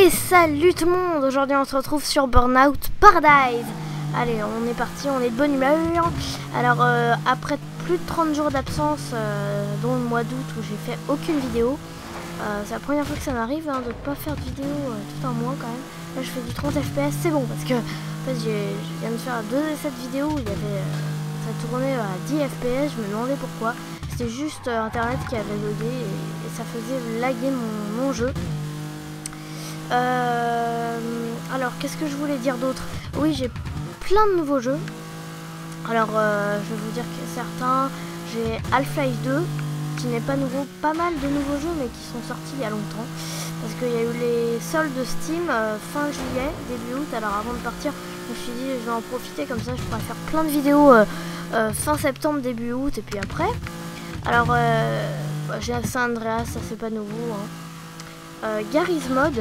Et salut tout le monde. Aujourd'hui on se retrouve sur Burnout Paradise. Allez, on est parti, on est de bonne humeur. Alors après plus de 30 jours d'absence, dont le mois d'août où j'ai fait aucune vidéo, c'est la première fois que ça m'arrive de ne pas faire de vidéo tout un mois quand même. Là je fais du 30 fps, c'est bon parce que en fait, je viens de faire 2 essais de vidéo où il y avait, ça tournait à 10 fps, je me demandais pourquoi. C'était juste internet qui avait loadé et ça faisait laguer mon jeu. Alors qu'est-ce que je voulais dire d'autre? Oui, j'ai plein de nouveaux jeux. Alors je vais vous dire que certains, j'ai Half-Life 2 qui n'est pas nouveau, pas mal de nouveaux jeux mais qui sont sortis il y a longtemps parce qu'il y a eu les soldes de Steam fin juillet, début août. Alors avant de partir, je me suis dit je vais en profiter, comme ça je pourrais faire plein de vidéos fin septembre, début août et puis après. Alors j'ai San Andreas, ça c'est pas nouveau hein. Garry's Mod,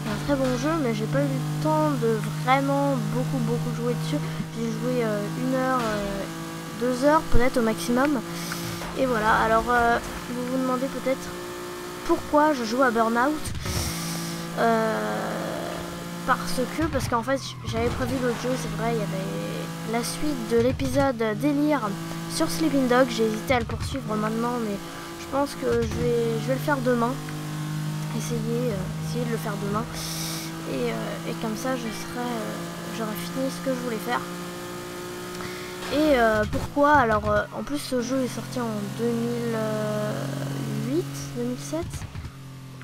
un très bon jeu, mais j'ai pas eu le temps de vraiment beaucoup jouer dessus. J'ai joué 1 heure, 2 heures peut-être au maximum. Et voilà, alors vous vous demandez peut-être pourquoi je joue à Burnout. Parce qu'en fait j'avais prévu l'autre jeu, c'est vrai, il y avait la suite de l'épisode Délire sur Sleeping Dog. J'ai hésité à le poursuivre maintenant, mais je pense que je vais le faire demain. Essayer de le faire demain et comme ça j'aurai fini ce que je voulais faire. Et pourquoi alors en plus ce jeu est sorti en 2008 2007.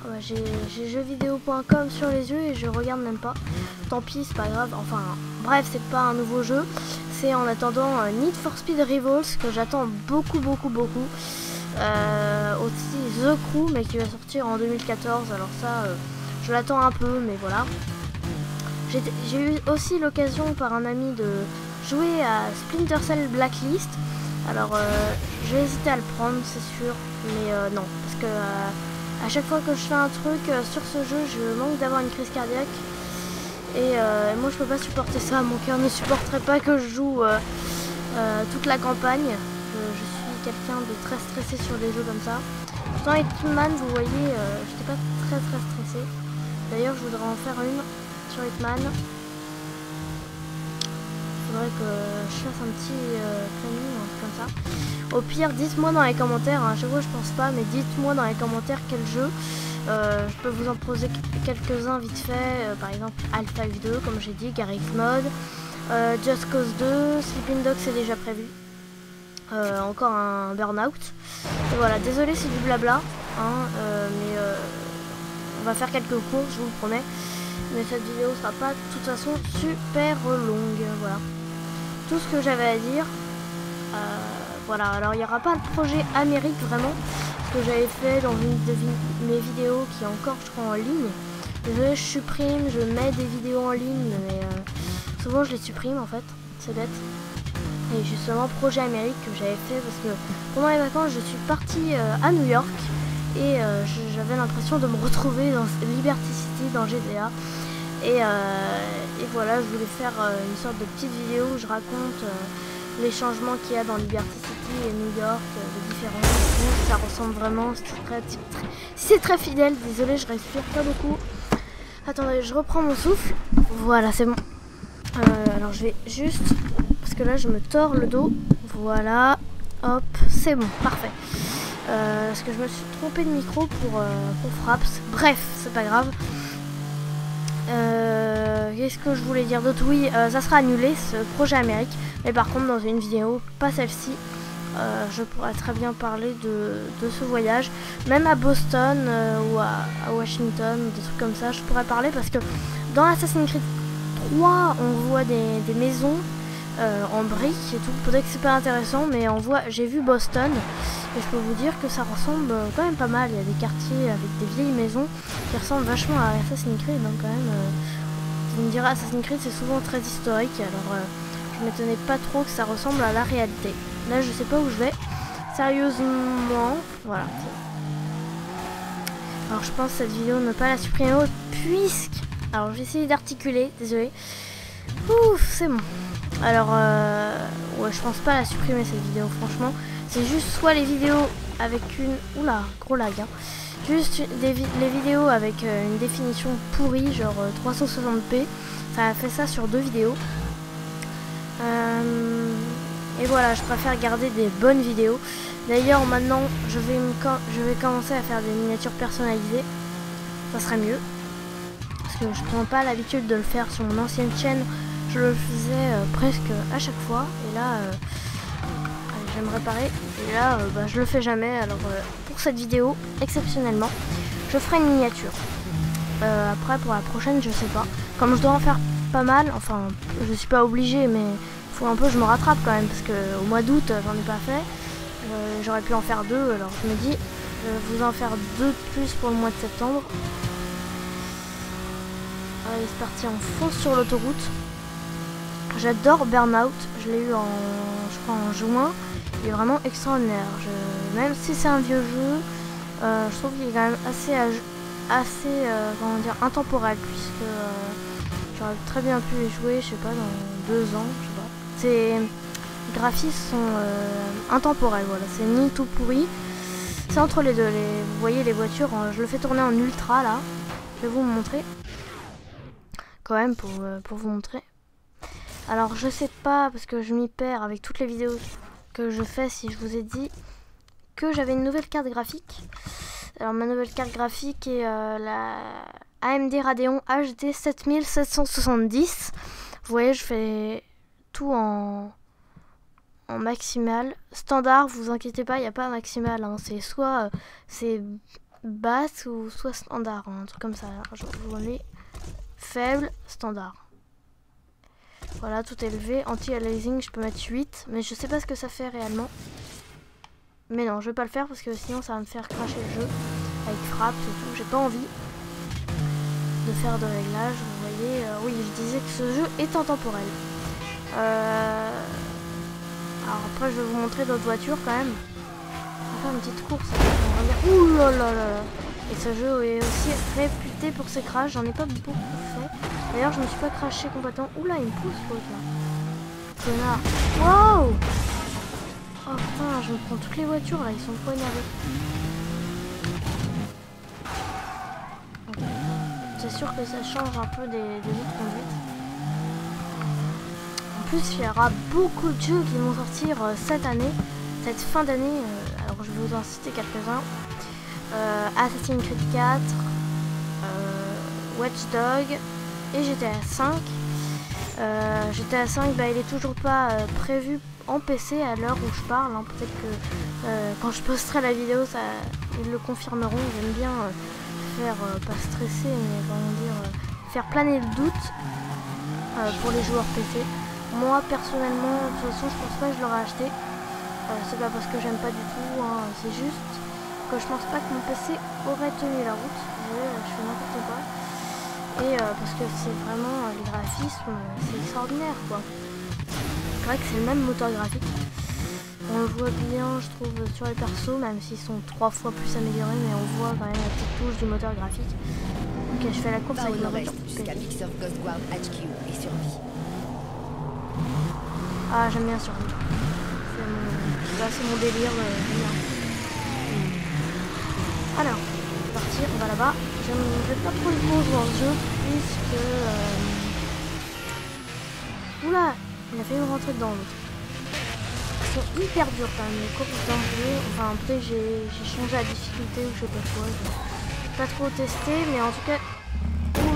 Ouais, j'ai jeuxvideo.com sur les yeux et je regarde même pas, tant pis, c'est pas grave. Enfin bref, c'est pas un nouveau jeu, c'est en attendant Need for Speed Rivals que j'attends beaucoup. Aussi The Crew, mais qui va sortir en 2014. Alors ça je l'attends un peu, mais voilà. J'ai eu aussi l'occasion par un ami de jouer à Splinter Cell Blacklist. Alors j'ai hésité à le prendre, c'est sûr, mais non, parce que à chaque fois que je fais un truc sur ce jeu, je manque d'avoir une crise cardiaque et moi je peux pas supporter ça. Mon cœur ne supporterait pas que je joue toute la campagne. Je suis quelqu'un de très stressé sur des jeux comme ça. Pourtant Hitman, vous voyez, j'étais pas très stressé. D'ailleurs je voudrais en faire une sur Hitman. Il faudrait que je fasse un petit planning comme ça. Au pire, dites-moi dans les commentaires, hein, chez vous je pense pas, mais dites-moi dans les commentaires quel jeu. Je peux vous en poser quelques-uns vite fait, par exemple Half-Life 2 comme j'ai dit, Garry's Mod, Just Cause 2, Sleeping Dog c'est déjà prévu. Encore un Burnout. Et voilà, désolé c'est du blabla hein, mais on va faire quelques courses, je vous le promets, mais cette vidéo sera pas de toute façon super longue. Voilà tout ce que j'avais à dire. Voilà, alors il n'y aura pas le projet Amérique vraiment, ce que j'avais fait dans une de mes vidéos qui est encore je crois en ligne. Désolé, je supprime, je mets des vidéos en ligne mais souvent je les supprime en fait, c'est bête. Et justement projet Amérique que j'avais fait parce que pendant les vacances je suis partie à New York et j'avais l'impression de me retrouver dans Liberty City dans GTA et voilà, je voulais faire une sorte de petite vidéo où je raconte les changements qu'il y a dans Liberty City et New York, les différences. Ça ressemble vraiment, c'est très fidèle. Désolé, je respire pas beaucoup. Attendez, je reprends mon souffle. Voilà, c'est bon. Alors je vais juste, parce que là je me tords le dos. Voilà, hop, c'est bon, parfait. Parce que je me suis trompée de micro pour Fraps. Bref, c'est pas grave. Qu'est-ce que je voulais dire d'autre? Oui, ça sera annulé ce projet Amérique, mais par contre dans une vidéo, pas celle-ci, je pourrais très bien parler de ce voyage, même à Boston ou à Washington, des trucs comme ça, je pourrais parler parce que dans Assassin's Creed 3, on voit des maisons en briques et tout. Peut-être que c'est pas intéressant, mais j'ai vu Boston et je peux vous dire que ça ressemble quand même pas mal. Il y a des quartiers avec des vieilles maisons qui ressemblent vachement à Assassin's Creed, donc quand même. Vous me direz, Assassin's Creed c'est souvent très historique, alors je m'étonnais pas trop que ça ressemble à la réalité. Là je sais pas où je vais, sérieusement, voilà. Alors je pense cette vidéo ne pas la supprimer puisque... Alors j'ai essayé d'articuler, désolé. Ouf, c'est bon. Alors ouais, je pense pas la supprimer cette vidéo franchement. C'est juste soit les vidéos avec une... Oula, gros lag hein. Juste les vidéos avec une définition pourrie, genre 360p. Ça a fait ça sur 2 vidéos. Et voilà, je préfère garder des bonnes vidéos. D'ailleurs, maintenant, je vais commencer à faire des miniatures personnalisées. Ça serait mieux. Parce que je prends pas l'habitude de le faire sur mon ancienne chaîne. Je le faisais presque à chaque fois. Et là, je vais me réparer. Et là, je le fais jamais. Alors, pour cette vidéo, exceptionnellement, je ferai une miniature. Après, pour la prochaine, je sais pas. Comme je dois en faire pas mal, enfin, je suis pas obligée, mais faut un peu je me rattrape quand même. Parce que au mois d'août, j'en ai pas fait. J'aurais pu en faire 2. Alors, je me dis, je vais vous en faire 2 de plus pour le mois de septembre. Allez, c'est parti, on fonce sur l'autoroute. J'adore Burnout, je l'ai eu je crois en juin. Il est vraiment extraordinaire. Même si c'est un vieux jeu, je trouve qu'il est quand même assez comment dire, intemporel, puisque j'aurais très bien pu y jouer, je sais pas, dans 2 ans, je sais pas. Les graphismes sont intemporels, voilà, c'est ni tout pourri. C'est entre les deux. Vous voyez les voitures, je le fais tourner en ultra là. Je vais vous montrer. Quand même pour vous montrer. Alors je sais pas, parce que je m'y perds avec toutes les vidéos que je fais, si je vous ai dit que j'avais une nouvelle carte graphique. Alors ma nouvelle carte graphique est la AMD Radeon HD 7770. Vous voyez, je fais tout en maximal. Standard, vous inquiétez pas, il n'y a pas maximal, hein. C'est soit c'est basse ou soit standard, hein, un truc comme ça. Alors, je vous mets faible, standard. Voilà, tout élevé. Anti-aliasing, je peux mettre 8. Mais je sais pas ce que ça fait réellement. Mais non, je vais pas le faire parce que sinon ça va me faire cracher le jeu. Avec frappe et tout. J'ai pas envie de faire de réglages. Vous voyez, oui, je disais que ce jeu est intemporel. Alors après, je vais vous montrer d'autres voitures quand même. On va faire une petite course. Ouh là là là. Et ce jeu est aussi réputé pour ses crashs. J'en ai pas beaucoup fait. D'ailleurs, je me suis pas craché complètement. Oula, il me pousse l'autre là. Connard. Wow. Oh putain, je me prends toutes les voitures là, ils sont trop énervés. Okay. C'est sûr que ça change un peu des autres conduites. En plus, il y aura beaucoup de jeux qui vont sortir cette année, cette fin d'année. Alors, je vais vous en citer quelques-uns. Assassin's Creed 4, Watch Dogs et GTA 5. GTA 5, il est toujours pas prévu en PC à l'heure où je parle. Hein. Peut-être que quand je posterai la vidéo, ils le confirmeront. J'aime bien faire, pas stresser, mais comment dire, faire planer le doute pour les joueurs PC. Moi, personnellement, de toute façon, je pense pas que je l'aurais acheté. C'est pas parce que j'aime pas du tout, hein. C'est juste que je pense pas que mon PC aurait tenu la route. Je fais n'importe quoi. Et parce que c'est vraiment les graphismes, c'est extraordinaire quoi. C'est vrai que c'est le même moteur graphique. On le voit bien, je trouve, sur les persos, même s'ils sont 3 fois plus améliorés, mais on voit quand même la petite touche du moteur graphique. Ok, je fais la course avec ma voiture. Ah, j'aime bien survivre. C'est mon délire, j'aime bien. Alors, c'est parti, on va là-bas. J'aime pas trop le pause dans ce jeu, puisque... Oula, il a failli me rentrer dedans l'autre. Ils sont hyper durs quand même, les courses dans le jeu. Enfin, peut-être j'ai changé la difficulté ou je sais pas quoi. J'ai pas trop testé, mais en tout cas... Ouh.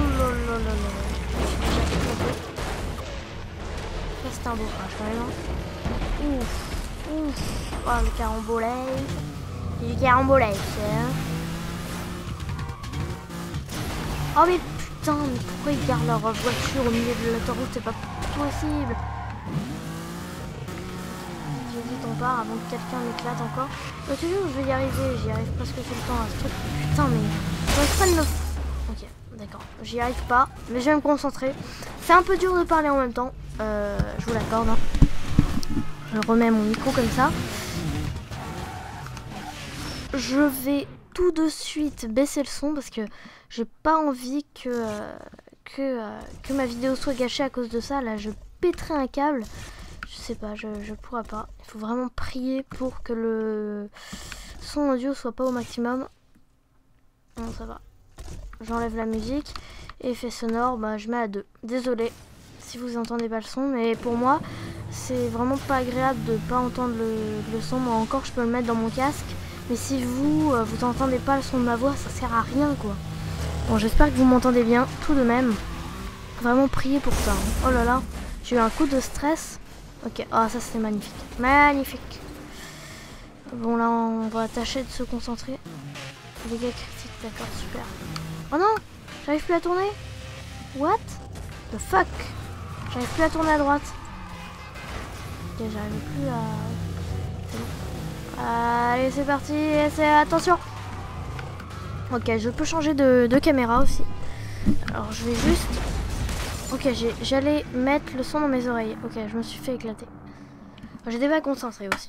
Ça c'est un beau crash quand même. Hein. Ouf. Oh, le carambolage. Du carambolage, hein. Oh mais putain, mais pourquoi ils gardent leur voiture au milieu de l'autoroute? C'est pas possible. J'hésite, on part avant que quelqu'un m'éclate encore. Tu vois, je vais y arriver, j'y arrive presque tout le temps à ce truc. Putain, mais je traîne le... Ok, d'accord, j'y arrive pas, mais je vais me concentrer. C'est un peu dur de parler en même temps, je vous l'accorde. Hein. Je remets mon micro comme ça. Je vais tout de suite baisser le son parce que j'ai pas envie que ma vidéo soit gâchée à cause de ça. Là, je pèterai un câble. Je sais pas, je pourrais pas. Il faut vraiment prier pour que le son audio soit pas au maximum. Bon, ça va. J'enlève la musique. Et effet sonore, bah, je mets à 2. Désolé si vous entendez pas le son, mais pour moi, c'est vraiment pas agréable de pas entendre le son. Moi encore, je peux le mettre dans mon casque. Mais si vous entendez pas le son de ma voix, ça sert à rien, quoi. Bon, j'espère que vous m'entendez bien, tout de même. Vraiment priez pour ça. Hein. Oh là là, j'ai eu un coup de stress. Ok, ah ça c'est magnifique. Magnifique. Bon là, on va tâcher de se concentrer. Les gars critiques, d'accord, super. Oh non, j'arrive plus à tourner. What the fuck? J'arrive plus à tourner à droite. Ok, j'arrive plus à... C'est bon. Allez, c'est parti, attention. Ok, je peux changer de caméra aussi. Alors, je vais juste... Ok, j'allais mettre le son dans mes oreilles. Ok, je me suis fait éclater. J'étais pas concentrée aussi.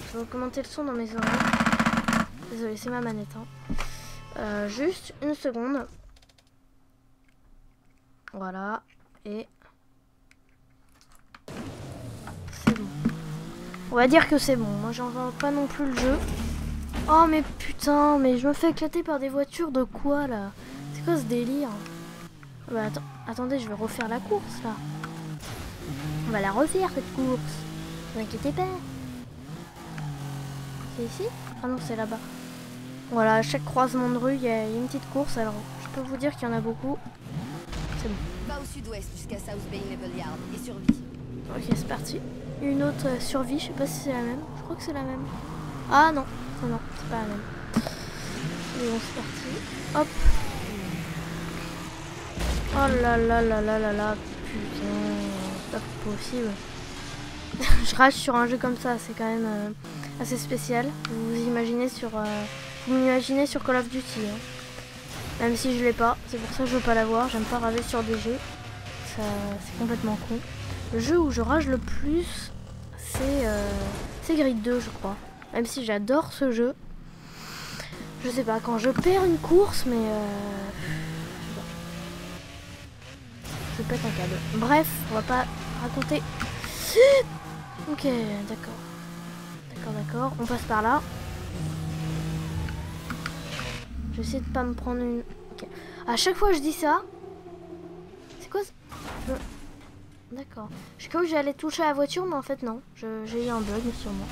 Je vais augmenter le son dans mes oreilles. Désolée, c'est ma manette. Hein. Juste une seconde. Voilà. Et... c'est bon. On va dire que c'est bon. Moi, j'entends pas non plus le jeu. Oh, mais putain, mais je me fais éclater par des voitures de quoi, là? C'est quoi ce délire? Bah, attendez, je vais refaire la course, là. On va la refaire, cette course. Ne vous inquiétez pas. C'est ici? Ah non, c'est là-bas. Voilà, à chaque croisement de rue, il y a une petite course. Alors, je peux vous dire qu'il y en a beaucoup. C'est bon. Va au sud-ouest jusqu'à South Bay Naval Yard et survie. Ok, c'est parti. Une autre survie, je sais pas si c'est la même. Je crois que c'est la même. Ah non, non, c'est pas la même. Mais bon, c'est parti. Hop. Oh là là là là là là. Putain, c'est pas possible. Je rage sur un jeu comme ça, c'est quand même assez spécial. Vous imaginez sur... vous m'imaginez sur Call of Duty. Hein. Même si je l'ai pas, c'est pour ça que je veux pas l'avoir. J'aime pas rager sur des jeux. C'est complètement con. Le jeu où je rage le plus, c'est Grid 2, je crois. Même si j'adore ce jeu. Je sais pas, quand je perds une course, mais... je pète un câble. Bref, on va pas raconter... Ok, d'accord. D'accord. On passe par là. Je vais essayer de pas me prendre une... Okay. À chaque fois je dis ça... C'est quoi ça? D'accord. Je crois que j'allais toucher à la voiture, mais en fait non. J'ai eu un bug sûrement.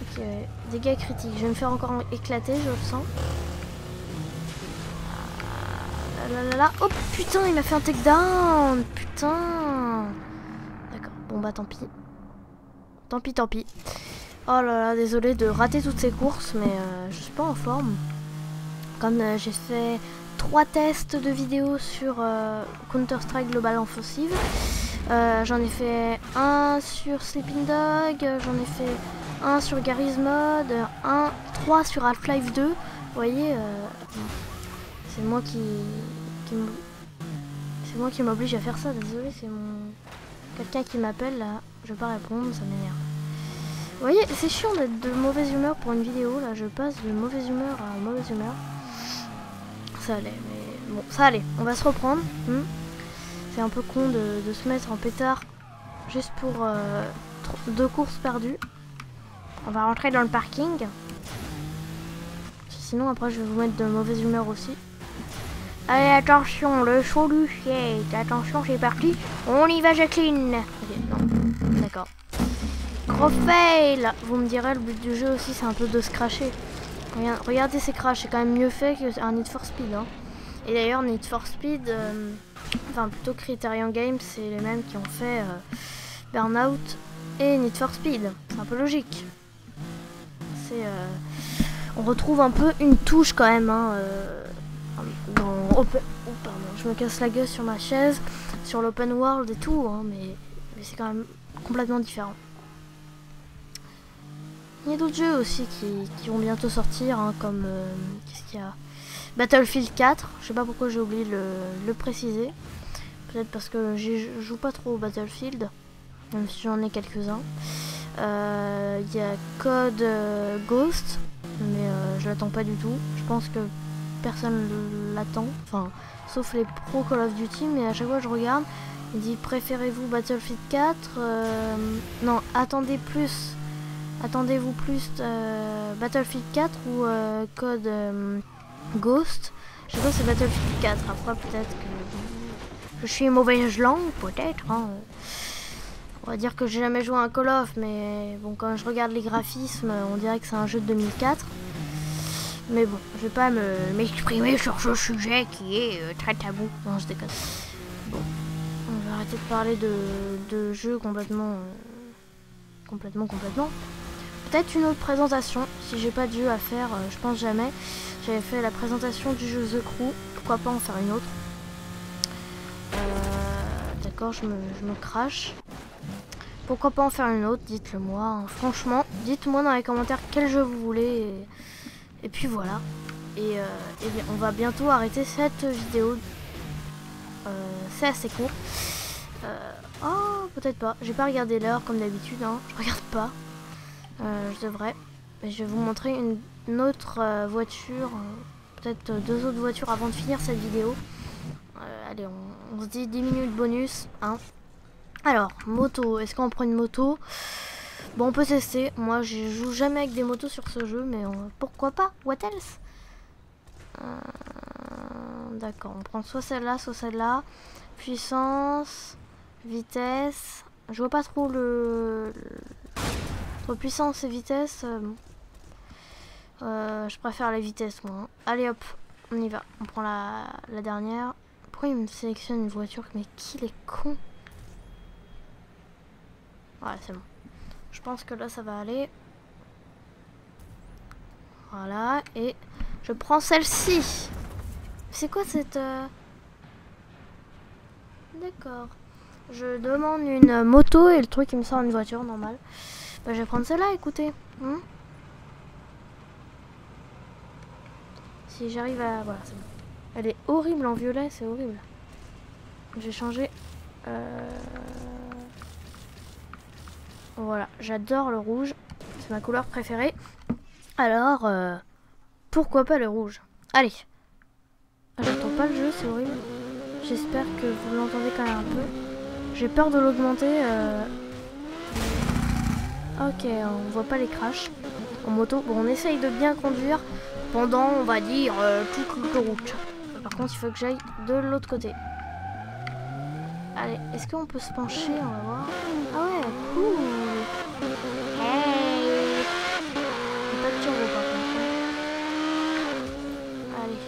Ok, dégâts critiques. Je vais me faire encore éclater, je le sens. Là. Oh putain, il m'a fait un takedown. Putain. D'accord, bon bah tant pis. Tant pis. Oh là là, désolé de rater toutes ces courses, mais je suis pas en forme. Comme j'ai fait 3 tests de vidéos sur Counter-Strike Global Offensive. J'en ai fait un sur Sleeping Dog, j'en ai fait un sur Garry's Mod, 3 sur Half-Life 2. Vous voyez, c'est moi qui m'oblige à faire ça. Désolé, c'est quelqu'un qui m'appelle là. Je vais pas répondre, ça m'énerve. Vous voyez, c'est chiant d'être de mauvaise humeur pour une vidéo. Là, je passe de mauvaise humeur à mauvaise humeur. Ça allait, mais bon, ça allait. On va se reprendre. C'est un peu con de se mettre en pétard juste pour 2 courses perdues. On va rentrer dans le parking. Sinon, après, je vais vous mettre de mauvaise humeur aussi. Allez, attention, le show du skate. Attention, c'est parti. On y va, Jacqueline. Ok, non, d'accord. Gros fail. Vous me direz, le but du jeu aussi, c'est un peu de se cracher. Regardez ces crashs, c'est quand même mieux fait qu'un Need for Speed. Hein. Et d'ailleurs, Need for Speed, enfin plutôt Criterion Games, c'est les mêmes qui ont fait Burnout et Need for Speed. C'est un peu logique. On retrouve un peu une touche quand même. Hein, oh, pardon, je me casse la gueule sur ma chaise, sur l'open world et tout, hein, mais c'est quand même complètement différent. Il y a d'autres jeux aussi qui vont bientôt sortir, hein, comme qu'est-ce qu'il y a, Battlefield 4. Je sais pas pourquoi j'ai oublié de le préciser. Peut-être parce que je joue pas trop au Battlefield, même si j'en ai quelques-uns. Il y a Code Ghost, mais je l'attends pas du tout. Je pense que personne l'attend, enfin sauf les pro Call of Duty, mais à chaque fois je regarde, il dit préférez-vous Battlefield 4 non, attendez-vous plus Battlefield 4 ou Code Ghost. Je sais pas, c'est Battlefield 4. Après, peut-être que je suis une mauvaise langue, peut-être. Hein. On va dire que j'ai jamais joué à un Call of, mais bon, quand je regarde les graphismes, on dirait que c'est un jeu de 2004. Mais bon, je vais pas m'exprimer sur ce sujet qui est très tabou. Non, je déconne. Bon, on va arrêter de parler de jeux complètement. Peut-être une autre présentation, si j'ai pas de jeu à faire, je pense jamais. J'avais fait la présentation du jeu The Crew, pourquoi pas en faire une autre. D'accord, je me crache. Pourquoi pas en faire une autre, dites-le moi. Hein. Franchement, dites-moi dans les commentaires quel jeu vous voulez. Et puis voilà. Et bien, on va bientôt arrêter cette vidéo. C'est assez court. Oh, peut-être pas. J'ai pas regardé l'heure comme d'habitude. Hein. Je regarde pas. Je devrais. Mais je vais vous montrer une autre voiture. Peut-être 2 autres voitures avant de finir cette vidéo. Allez, on se dit 10 minutes bonus. Hein. Alors, moto. Est-ce qu'on prend une moto? Bon, on peut tester. Moi, je joue jamais avec des motos sur ce jeu. Mais pourquoi pas? What else? D'accord, on prend soit celle-là, soit celle-là. Puissance, vitesse. Je vois pas trop entre puissance et vitesse. Je préfère la vitesse, moi. Hein. Allez hop, on y va. On prend la dernière. Pourquoi il me sélectionne une voiture? Mais qu'il est con. Voilà, c'est bon. Je pense que là, ça va aller. Voilà, et je prends celle-ci. C'est quoi cette... D'accord. Je demande une moto et le truc il me sort une voiture normale. Bah, je vais prendre celle-là, écoutez. Si j'arrive à... Voilà, c'est bon. Elle est horrible en violet, c'est horrible. Je vais changer... Voilà, j'adore le rouge. C'est ma couleur préférée. Alors, pourquoi pas le rouge? Allez. J'entends pas le jeu, c'est horrible. J'espère que vous l'entendez quand même un peu. J'ai peur de l'augmenter. Ok, on voit pas les crashs en moto. Bon, on essaye de bien conduire pendant, on va dire, toute l'autoroute. Par contre, il faut que j'aille de l'autre côté. Allez, est-ce qu'on peut se pencher? On va voir. Ah ouais, cool. Hey. Pas de turbo par contre. Allez.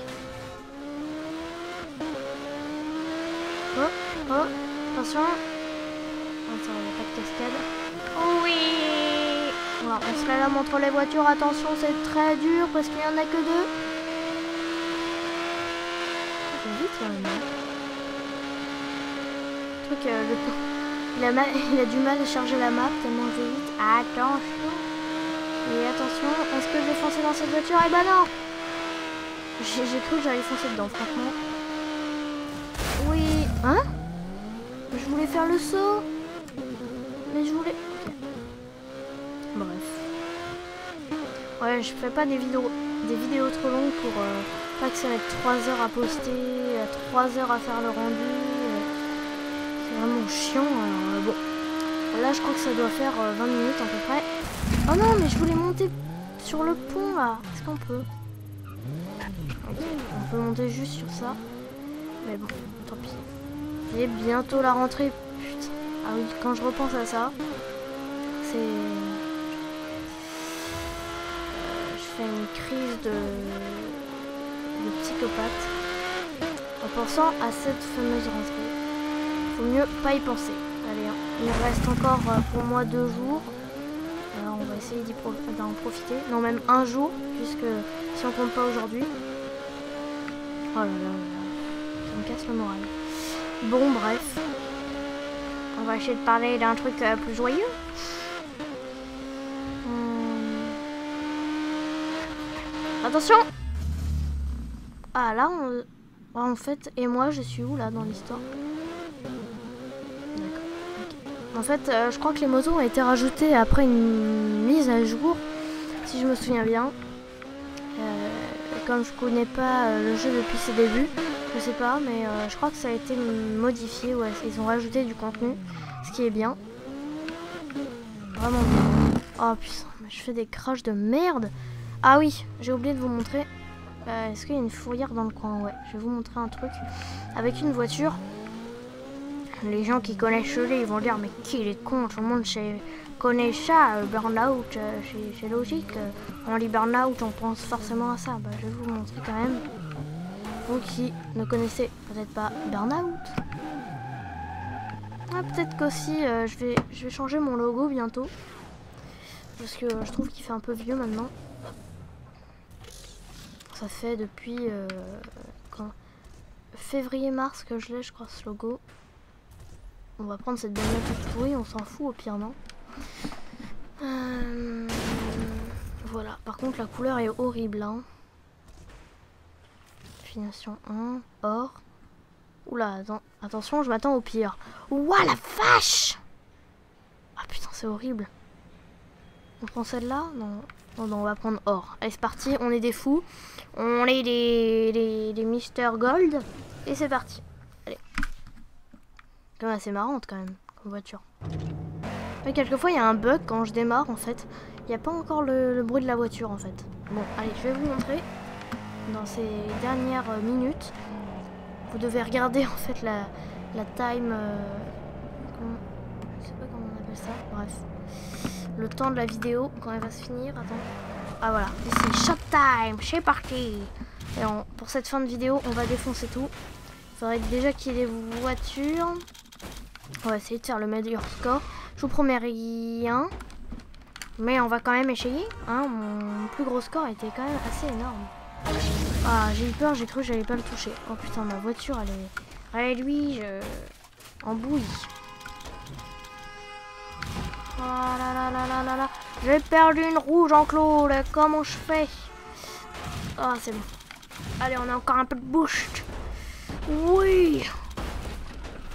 Oh, attention. Attends, il n'y a pas de cascade. Oh oui. Voilà, on se lame entre les voitures. Attention, c'est très dur parce qu'il n'y en a que 2. Ça fait vite quand même. Le truc, il a du mal à charger la map tellement je vais vite. Attention. Et attention, est-ce que je vais foncer dans cette voiture? Eh ben non. J'ai cru que j'allais foncer dedans, franchement. Oui. Hein? Je voulais faire le saut. Mais je voulais... Okay. Bref. Ouais, je fais pas des vidéos trop longues pour pas que ça va être 3 heures à poster, 3 heures à faire le rendu. C'est vraiment chiant. Alors, bon. Là, je crois que ça doit faire 20 minutes à peu près. Oh non, mais je voulais monter sur le pont là. Est-ce qu'on peut? Okay. On peut monter juste sur ça. Mais bon, tant pis. Et bientôt la rentrée. Putain. Ah oui, quand je repense à ça, c'est... je fais une crise de psychopathe en pensant à cette fameuse rentrée. Faut mieux pas y penser. Allez, hein. Il me reste encore pour moi 2 jours. Alors on va essayer d'en profiter. Non, même 1 jour, puisque si on compte pas aujourd'hui. Oh là là, ça me casse le moral. Bon, bref. On va essayer de parler d'un truc plus joyeux. Attention! Ah là, en fait, et moi, je suis où là dans l'histoire? D'accord. Okay. En fait, je crois que les motos ont été rajoutées après une mise à jour, si je me souviens bien. Comme je connais pas le jeu depuis ses débuts, je sais pas, mais je crois que ça a été modifié. Ouais, ils ont rajouté du contenu, ce qui est bien. Vraiment bien. Oh putain, je fais des crashs de merde. Ah oui, j'ai oublié de vous montrer. Est-ce qu'il y a une fourrière dans le coin? Ouais, je vais vous montrer un truc. Avec une voiture, les gens qui connaissent Cholet, ils vont dire mais qui est con, tout le monde connaît ça, burn-out, c'est logique. On dit burn-out, on pense forcément à ça. Bah, je vais vous montrer quand même. Vous qui ne connaissez peut-être pas burn-out. Ah, peut-être qu'aussi je vais changer mon logo bientôt. Parce que je trouve qu'il fait un peu vieux maintenant. Ça fait depuis quand février-mars que je l'ai, je crois, ce logo. On va prendre cette bagnole toute pourrie, on s'en fout au pire, non? Voilà, par contre la couleur est horrible. Hein. Définition 1, or. Oula, attention, je m'attends au pire. Ouah, la vache! Ah putain, c'est horrible. On prend celle-là? Non. Non, on va prendre or. Allez, c'est parti, on est des fous. On est des Mister Gold. Et c'est parti. Allez. Quand même assez marrante quand même, comme voiture. Mais quelquefois, il y a un bug quand je démarre en fait. Il n'y a pas encore le bruit de la voiture en fait. Bon, allez, je vais vous montrer. Dans ces dernières minutes, vous devez regarder en fait la time... je sais pas comment on appelle ça. Bref. Le temps de la vidéo quand elle va se finir. Attends. Ah voilà, ici, shot time, c'est parti. Et pour cette fin de vidéo, on va défoncer tout. Il faudrait déjà qu'il y ait des voitures. On va essayer de faire le meilleur score. Je vous promets rien. Mais on va quand même essayer. Hein, mon plus gros score était quand même assez énorme. Ah, j'ai eu peur, j'ai cru que j'allais pas le toucher. Oh putain, ma voiture, elle est lui, en bouillie. Oh là là là là là là. J'ai perdu une roue, Jean-Claude. Comment je fais? Ah, c'est bon. Allez, on a encore un peu de boost. Oui.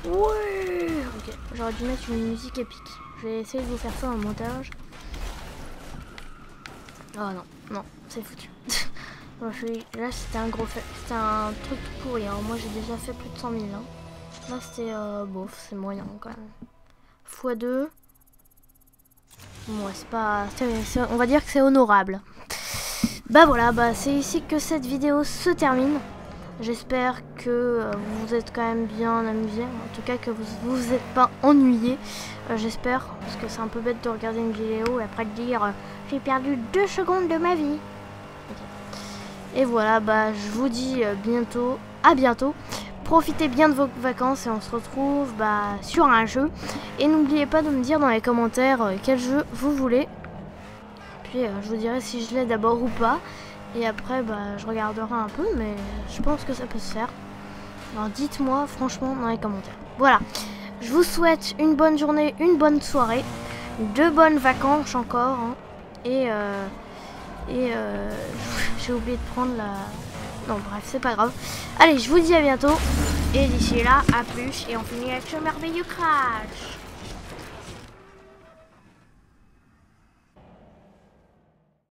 Oui. Ok, j'aurais dû mettre une musique épique. Je vais essayer de vous faire ça en montage. Oh non, non, c'est foutu. Là, c'était un gros fait. C'était un truc pourri. Hein. Moi, j'ai déjà fait plus de 100 000. Hein. Là, c'était bof, c'est moyen quand même. x2. Ouais, c'est pas... on va dire que c'est honorable. Bah voilà, bah c'est ici que cette vidéo se termine. J'espère que vous vous êtes quand même bien amusés. En tout cas, que vous vous êtes pas ennuyés. J'espère, parce que c'est un peu bête de regarder une vidéo et après de dire j'ai perdu 2 secondes de ma vie. Okay. Et voilà, bah je vous dis bientôt, à bientôt. Profitez bien de vos vacances et on se retrouve sur un jeu. Et n'oubliez pas de me dire dans les commentaires quel jeu vous voulez. Puis je vous dirai si je l'ai d'abord ou pas. Et après je regarderai un peu, mais je pense que ça peut se faire. Alors dites-moi franchement dans les commentaires. Voilà, je vous souhaite une bonne journée, une bonne soirée, de bonnes vacances encore. Hein. Et j'ai oublié de prendre la... Non bref, c'est pas grave. Allez, je vous dis à bientôt. Et d'ici là, à plus. Et on finit avec ce merveilleux crash.